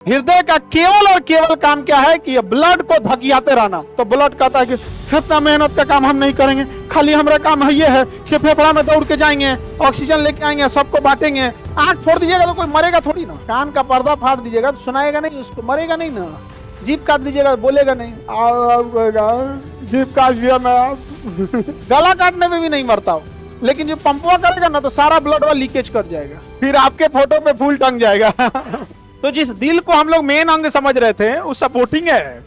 हृदय का केवल और केवल काम क्या है कि ये ब्लड को धकियाते रहना। तो ब्लड कहता है कि इतना मेहनत का काम हम नहीं करेंगे, खाली हमारा काम है ये है कि फेफड़ा में दौड़ के जाएंगे, ऑक्सीजन लेके आएंगे, सबको बांटेंगे। आंख फोड़ दीजिएगा तो कोई मरेगा थोड़ी ना, कान का पर्दा फाड़ दीजिएगा तो सुनाएगा नहीं, उसको मरेगा नहीं ना। जीभ काट दीजिएगा बोलेगा नहीं, जीभ काट दिया मैं गला काटने में भी नहीं मरता हो, लेकिन जो पंपवा करेगा ना तो सारा ब्लड वाला लीकेज कर जाएगा, फिर आपके फोटो पे फूल टंग जाएगा। तो जिस दिल को हम लोग मेन अंग समझ रहे थे वो सपोर्टिंग है,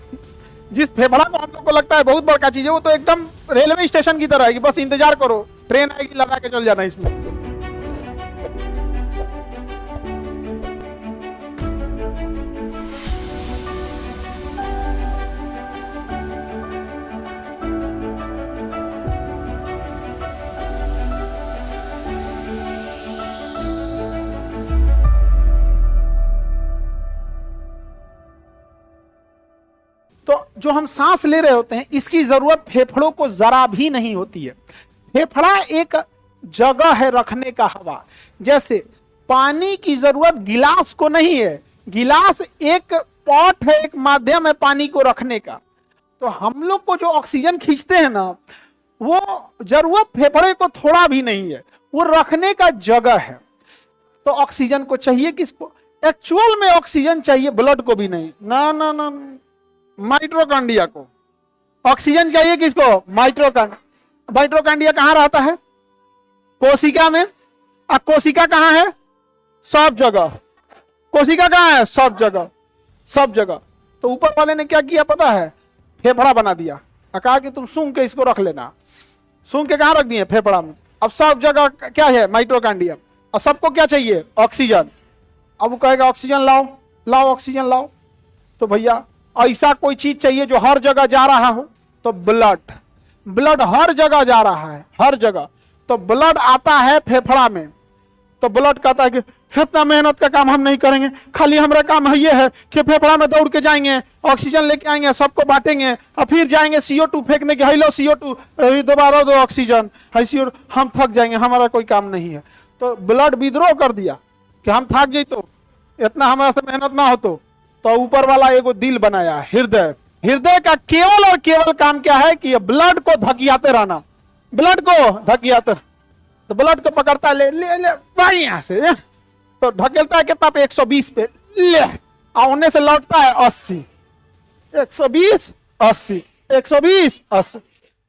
जिस फेफड़ा को हम लोग को लगता है बहुत बड़का चीज है, वो तो एकदम रेलवे स्टेशन की तरह है कि बस इंतजार करो ट्रेन आएगी लगा के चल जाना इसमें। तो जो हम सांस ले रहे होते हैं इसकी जरूरत फेफड़ों को जरा भी नहीं होती है। फेफड़ा एक जगह है रखने का हवा, जैसे पानी की जरूरत गिलास को नहीं है, गिलास एक पॉट है, एक माध्यम है पानी को रखने का। तो हम लोग को जो ऑक्सीजन खींचते हैं ना, वो जरूरत फेफड़े को थोड़ा भी नहीं है, वो रखने का जगह है। तो ऑक्सीजन को चाहिए किसको? एक्चुअल में ऑक्सीजन चाहिए ब्लड को भी नहीं, ना ना ना, माइटोकॉन्ड्रिया को ऑक्सीजन चाहिए। किसको? माइटोकॉन्ड्रिया कहां रहता है? कोशिका में। अब कोशिका कहां है? सब जगह। कोशिका कहां है? सब जगह, सब जगह। तो ऊपर वाले ने क्या किया पता है? फेफड़ा बना दिया, कहा कि तुम सूंघ के इसको रख लेना। सूंघ के कहां रख दिए? फेफड़ा में। अब सब जगह क्या है? माइटोकॉन्ड्रिया। और सबको क्या चाहिए? ऑक्सीजन। अब वो कहेगा ऑक्सीजन लाओ, लाओ ऑक्सीजन लाओ। तो भैया ऐसा कोई चीज चाहिए जो हर जगह जा रहा हो, तो ब्लड। ब्लड हर जगह जा रहा है, हर जगह। तो ब्लड आता है फेफड़ा में, तो ब्लड कहता है कि इतना मेहनत का काम हम नहीं करेंगे, खाली हमारा काम है ये है कि फेफड़ा में दौड़ के जाएंगे, ऑक्सीजन लेके आएंगे, सबको बांटेंगे, और फिर जाएंगे CO2 फेंकने के, हेलो CO2 दोबारा दो ऑक्सीजन, है CO2। हम थक जाएंगे, हमारा कोई काम नहीं है। तो ब्लड विद्रोह कर दिया कि हम थक जाए, तो इतना हमारा से मेहनत ना हो। तो ऊपर वाला एगो दिल बनाया, हृदय। हृदय का केवल और केवल काम क्या है कि ये ब्लड को धकियाते रहना, ब्लड को धकियाते। तो ब्लड को पकड़ता है, ले ले ले बढ़िया से, तो ढकेलता है कितना पे? 120 पे, ले आने से लौटता है 80, 120 80, 120 80।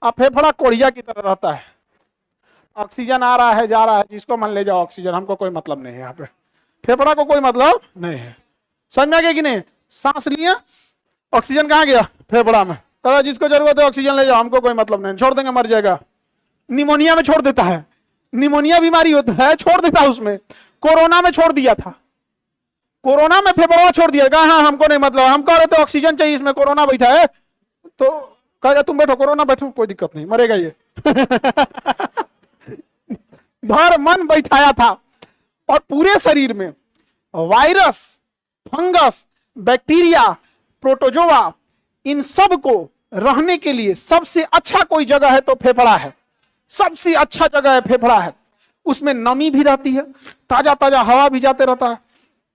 अब फेफड़ा कोड़िया की तरह रहता है, ऑक्सीजन आ रहा है जा रहा है, जिसको मन ले जाओ ऑक्सीजन, हमको कोई मतलब नहीं है। यहाँ पे फेफड़ा को कोई मतलब नहीं है। समझ में आ गया कि नहीं? सांस लिया, ऑक्सीजन कहाँ गया? फेफड़ा में। तो जिसको जरूरत है ऑक्सीजन ले जाओ, हमको कोई मतलब नहीं, छोड़ देंगे मर जाएगा। निमोनिया में छोड़ देता है, निमोनिया बीमारी होता है, छोड़ देता है उसमें। कोरोना में छोड़ दिया था, कोरोना में फेफड़ा छोड़ दिया, कहा हाँ हमको नहीं मतलब, हम कह रहे थे ऑक्सीजन चाहिए, इसमें कोरोना बैठा है, तो कहेगा तुम बैठो, कोरोना बैठो, कोई दिक्कत नहीं, मरेगा ये। भर मन बैठाया था। और पूरे शरीर में वायरस, फंगस, बैक्टीरिया, प्रोटोजोआ, इन सब को रहने के लिए सबसे अच्छा कोई जगह है तो फेफड़ा है। सबसे अच्छा जगह है फेफड़ा है। उसमें नमी भी रहती है, ताजा ताजा हवा भी जाते रहता है,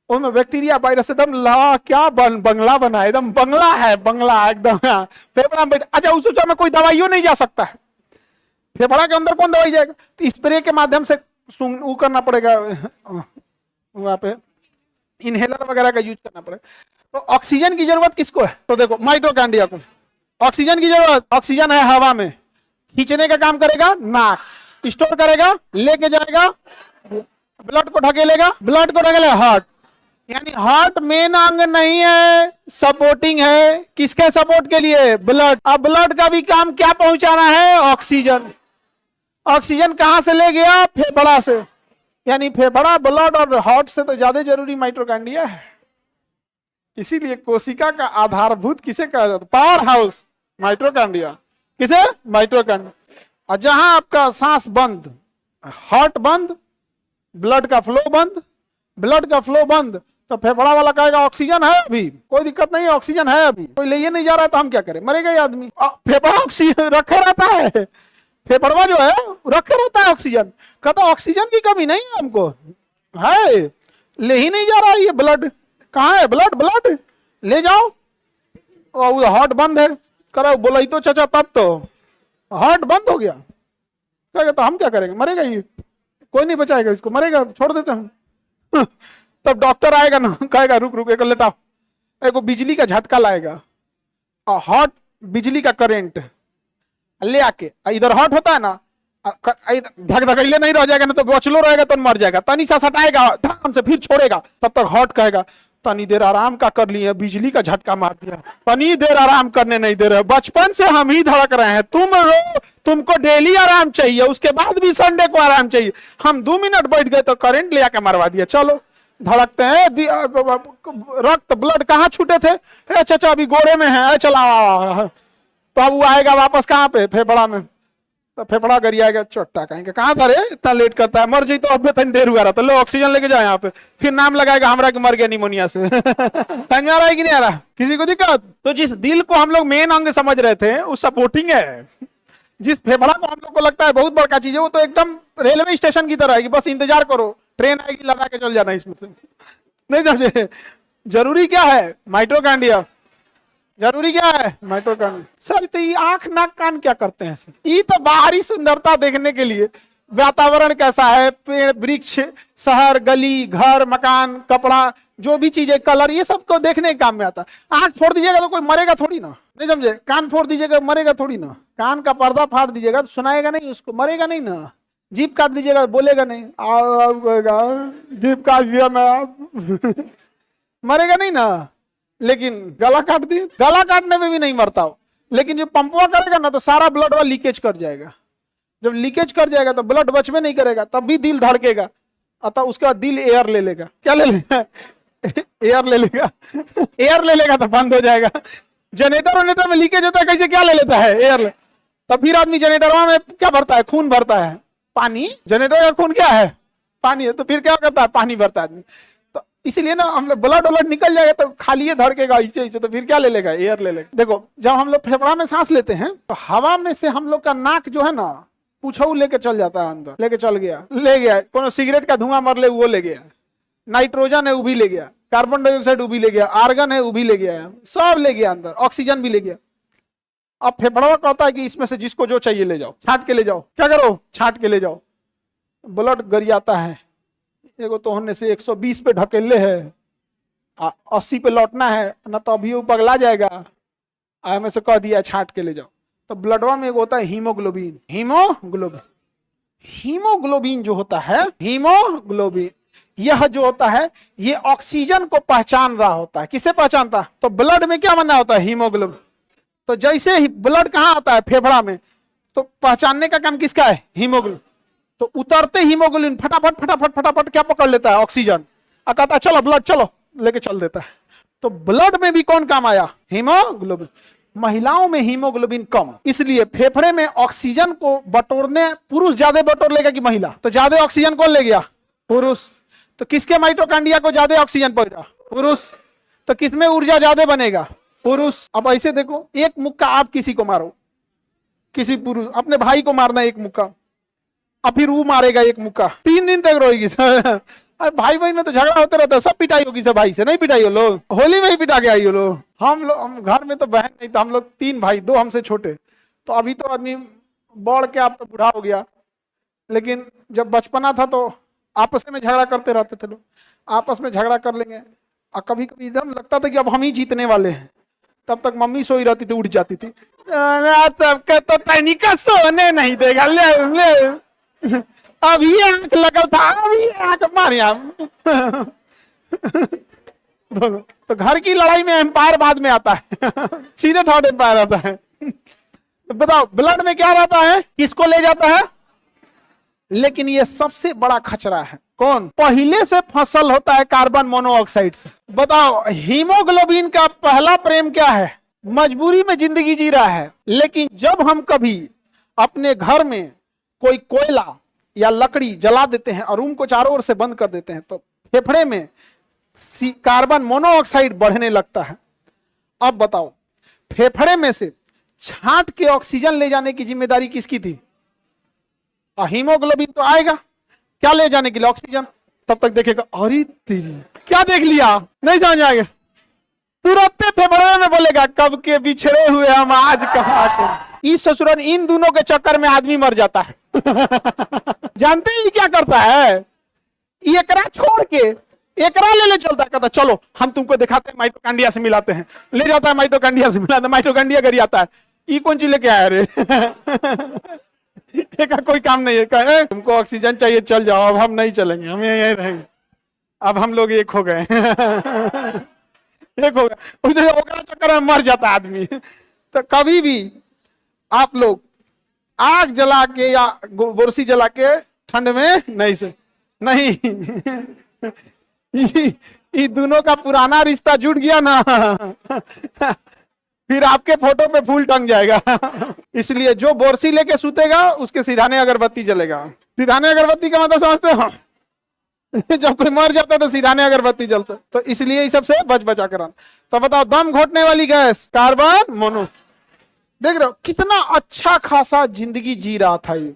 उसमें बैक्टीरिया वायरस एकदम ला क्या बंगला बना है, एकदम बंगला है, बंगला एकदम फेफड़ा में। अच्छा उस में कोई दवाइयों नहीं जा सकता है, फेफड़ा के अंदर कौन दवाई जाएगा? तो स्प्रे के माध्यम से वो करना पड़ेगा, वहां पे इनहेलर वगैरह का यूज करना पड़ेगा। तो ऑक्सीजन की जरूरत किसको है? तो देखो माइटोकॉन्ड्रिया को ऑक्सीजन की जरूरत। ऑक्सीजन है हवा में, खींचने का काम करेगा नाक, स्टोर करेगा, लेके जाएगा, ब्लड को ढकेलेगा, ब्लड को ढकेलेगा हार्ट। यानी हार्ट मेन अंग नहीं है, सपोर्टिंग है। किसके सपोर्ट के लिए? ब्लड। अब ब्लड का भी काम क्या पहुंचाना है? ऑक्सीजन। ऑक्सीजन कहां से ले गया? फेफड़ा से। यानी फेफड़ा, ब्लड और हार्ट से तो ज्यादा जरूरी माइटोकॉन्ड्रिया है। इसीलिए कोशिका का आधारभूत किसे कहा जाता है? Power house, mitochondria. किसे? माइटोकॉन्ड्रिया। और जहां आपका सांस बंद, हार्ट बंद, ब्लड का फ्लो बंद, ब्लड का फ्लो बंद, तो फेफड़ा वाला कहेगा ऑक्सीजन है अभी, कोई दिक्कत नहीं है, ऑक्सीजन है अभी, कोई ले नहीं जा रहा है, तो हम क्या करें? मरेगा ये आदमी। फेफड़ा ऑक्सीजन रखे रहता है, फेफड़वा जो है रखे रहता है ऑक्सीजन। कहता ऑक्सीजन की कमी नहीं है हमको, है ले ही नहीं जा रहा है ये ब्लड, कहाँ है ब्लड? ब्लड ले जाओ। और हार्ट बंद है, करो बोला ही तो चाचा, तब तो हार्ट बंद हो गया। क्या तो हम क्या करेंगे, मरेगा ये, कोई नहीं बचाएगा इसको, मरेगा, छोड़ देते हम। तब डॉक्टर आएगा ना, कहेगा रुक रुक एक लेटाओ, एक बिजली का झटका लाएगा और हॉट बिजली का करंट ले आके इधर हॉट होता है ना, धक धकैले नहीं रह जाएगा ना, तो बचलो रहेगा तो मर जाएगा, तनी सा सटाएगा धम से फिर छोड़ेगा, तब तक हॉट कहेगा तनी देर आराम का कर लिए, बिजली का झटका मार दिया, तनी देर आराम करने नहीं दे रहे, बचपन से हम ही धड़क रहे हैं, तुमको डेली आराम चाहिए, उसके बाद भी संडे को आराम चाहिए, हम 2 मिनट बैठ गए तो करंट ले आके मरवा दिया, चलो धड़कते हैं। रक्त ब्लड कहाँ छूटे थे, चाचा अभी गोरे में है, चला, तो अब वो आएगा वापस कहाँ पे, फेफड़ा में, तो फेफड़ा गरियाएगा, चोट्टा कहेंगे कहाँ था रे, इतना लेट करता है, मर जाई तो अब इतनी देर हुआ रहा, तो लो ऑक्सीजन लेके जाए यहाँ पे, फिर नाम लगाएगा हमरा कि मर गया निमोनिया से। समझ आ रहा है कि नहीं आ रहा, किसी को दिक्कत? तो जिस दिल को हम लोग मेन अंग समझ रहे थे वो सपोर्टिंग है, जिस फेफड़ा को हम लोग को लगता है बहुत बड़का चीज है, वो तो एकदम रेलवे स्टेशन की तरह है कि बस इंतजार करो, ट्रेन आएगी लगा के चल जाना इसमें से। नहीं समझे? जरूरी क्या है? माइटोकॉन्ड्रिया। जरूरी क्या है? माइटोकॉन्ड्रिया। सर तो ये आंख नाक कान क्या करते हैं सर? ये तो बाहरी सुंदरता देखने के लिए, वातावरण कैसा है, पेड़ वृक्ष, शहर गली घर मकान कपड़ा जो भी चीजें कलर, ये सब को देखने के काम में आता है। आंख फोड़ दीजिएगा तो कोई मरेगा थोड़ी ना, नहीं समझे? कान फोड़ दीजिएगा मरेगा थोड़ी ना, कान का पर्दा फाड़ दीजिएगा तो सुनाएगा नहीं उसको, मरेगा नहीं ना। जीप काट दीजिएगा बोलेगा नहीं, जीप काट दिया मैं, मरेगा नहीं ना। लेकिन गला काट दिए, गला काटने में भी नहीं मरता हो, लेकिन जो पंपवा करेगा ना तो सारा ब्लड वाला लीकेज कर जाएगा, जब लीकेज कर जाएगा तो ब्लड बचवे नहीं करेगा, तब भी दिल धड़केगा, अतः उसका दिल एयर ले लेगा। क्या ले लेगा? एयर ले लेगा। एयर ले लेगा तो बंद हो जाएगा। जनरेटर में लीकेज होता है, कैसे क्या ले लेता है? एयर ले। तब फिर आदमी जनरेटर में क्या भरता है? खून भरता है, पानी। जनरेटर का खून क्या है? पानी है, तो फिर क्या करता है? पानी भरता है आदमी। तो इसलिए ना हम लोग ब्लड व्लड निकल जाएगा तो खाली धड़केगा ऐसे, तो फिर क्या ले लेगा? एयर ले लेगा। देखो जब हम लोग फेफड़ा में सांस लेते हैं तो हवा में से हम लोग का नाक जो है ना पूछऊ लेके चल जाता है अंदर, लेके चल गया, ले गया, कोनो सिगरेट का धुआं मर ले वो ले गया, नाइट्रोजन है वो भी ले गया, कार्बन डाइऑक्साइड वो भी ले गया, आर्गन है वो भी ले गया, सब ले गया अंदर, ऑक्सीजन भी ले गया। अब फेफड़ा कहता है कि इसमें से जिसको जो चाहिए ले जाओ, छांट के ले जाओ। क्या करो? छांट के ले जाओ। ब्लड गरियाता है, एगो तो होने से 120 पे ढकेले है, 80 पे लौटना है ना, तो अभी वो पगला जाएगा। में से कह दिया छांट के ले जाओ। तो ब्लडवा में एक होता है हीमोग्लोबिन। हीमोग्लोबिन, हीमोग्लोबिन जो होता है, हीमोग्लोबिन यह जो होता है ये ऑक्सीजन को पहचान रहा होता है। किसे पहचानता? तो ब्लड में क्या बना होता है? हीमोग्लोबिन। तो जैसे ही ब्लड कहाँ आता है? फेफड़ा में, तो पहचानने का काम किसका है? हीमोग्लोबिन। तो उतरते हीमोग्लोबिन फटाफट फटाफट फटाफट क्या पकड़ लेता है? ऑक्सीजन। और कहता है चलो ब्लड चलो, लेके चल देता है। तो ब्लड में भी कौन काम आया? हीमोग्लोबिन। महिलाओं में हीमोग्लोबिन कम, इसलिए फेफड़े में ऑक्सीजन को बटोरने पुरुष ज्यादा बटोर लेगा कि महिला? तो ज्यादा ऑक्सीजन कौन ले गया? पुरुष। तो किसके माइटोकॉन्ड्रिया को ज्यादा ऑक्सीजन पहुंचा? पुरुष। तो किसमें ऊर्जा ज्यादा बनेगा? पुरुष। अब ऐसे देखो, एक मुक्का आप किसी को मारो, किसी पुरुष अपने भाई को मारना एक मुक्का, अब फिर वो मारेगा एक मुक्का, 3 दिन तक रोएगी। अरे भाई बहन में तो झगड़ा होते रहता है, सब पिटाई होगी सब भाई से, नहीं पिटाई हो लोग? होली में ही पिटा के आई हो लोग। हम घर में तो बहन नहीं, तो हम लोग 3 भाई, 2 हमसे छोटे, तो अभी तो आदमी बढ़ के आप तो बूढ़ा हो गया, लेकिन जब बचपना था तो आपस में झगड़ा करते रहते थे लोग, आपस में झगड़ा कर लेंगे, और कभी कभी एकदम लगता था कि अब हम ही जीतने वाले हैं। तब तक मम्मी सोई रहती थी, उठ जाती थी, सबके तो तनिका सोने नहीं देगा, ले अभी आंख लगा था, अभी आंख मारिया। तो घर की लड़ाई में एम्पायर बाद में आता है, सीधे थर्ड एम्पायर आता है। तो बताओ ब्लड में क्या रहता है? किसको ले जाता है? लेकिन ये सबसे बड़ा खचरा है। कौन? पहले से फसल होता है कार्बन मोनोऑक्साइड से। बताओ हीमोग्लोबिन का पहला प्रेम क्या है? मजबूरी में जिंदगी जी रहा है, लेकिन जब हम कभी अपने घर में कोई कोयला या लकड़ी जला देते हैं और रूम को चारों ओर से बंद कर देते हैं, तो फेफड़े में कार्बन मोनोऑक्साइड बढ़ने लगता है। अब बताओ फेफड़े में से छांट के ऑक्सीजन ले जाने की जिम्मेदारी किसकी थी? हीमोग्लोबिन तो आएगा क्या ले जाने के लिए? ऑक्सीजन। तब तक देखेगा अरे तेरी क्या देख लिया, नहीं समझ आएगा, तुरंत फेफड़े में बोलेगा कब के बिछड़े हुए हम आज कहाँ के। इस ससुरन इन दोनों के चक्कर में आदमी मर जाता है। जानते ही क्या करता है, एकरा छोड़ के एकरा ले चलता है, कहता चलो हम तुमको दिखाते हैं, माइटोकांड्रिया से मिलाते हैं, ले जाता है माइटोकांड्रिया से मिलाते, माइटोकांड्रिया करी आता है, ये कौन चीज लेके आया रे। का कोई काम नहीं है, कहे तुमको ऑक्सीजन चाहिए चल जाओ, अब हम नहीं चलेंगे, हम यहीं रहेंगे, अब हम लोग एक हो गए। एक हो गया, ओकरा चक्कर में मर जाता आदमी। तो कभी भी आप लोग आग जला के या बोरसी जला के ठंड में नहीं से नहीं। ये दोनों का पुराना रिश्ता जुड़ गया ना, फिर आपके फोटो पे फूल टंग जाएगा। इसलिए जो बोरसी लेके सूतेगा उसके सीधाने अगरबत्ती जलेगा। सीधाने अगरबत्ती का मतलब समझते हो, जब कोई मर जाता है तो सीधाने अगरबत्ती जलता, तो इसलिए इस सबसे बचा कर। तो बताओ, दम घोटने वाली गैस कार्बन मोनो, देख रहे हो कितना अच्छा खासा जिंदगी जी रहा था ये।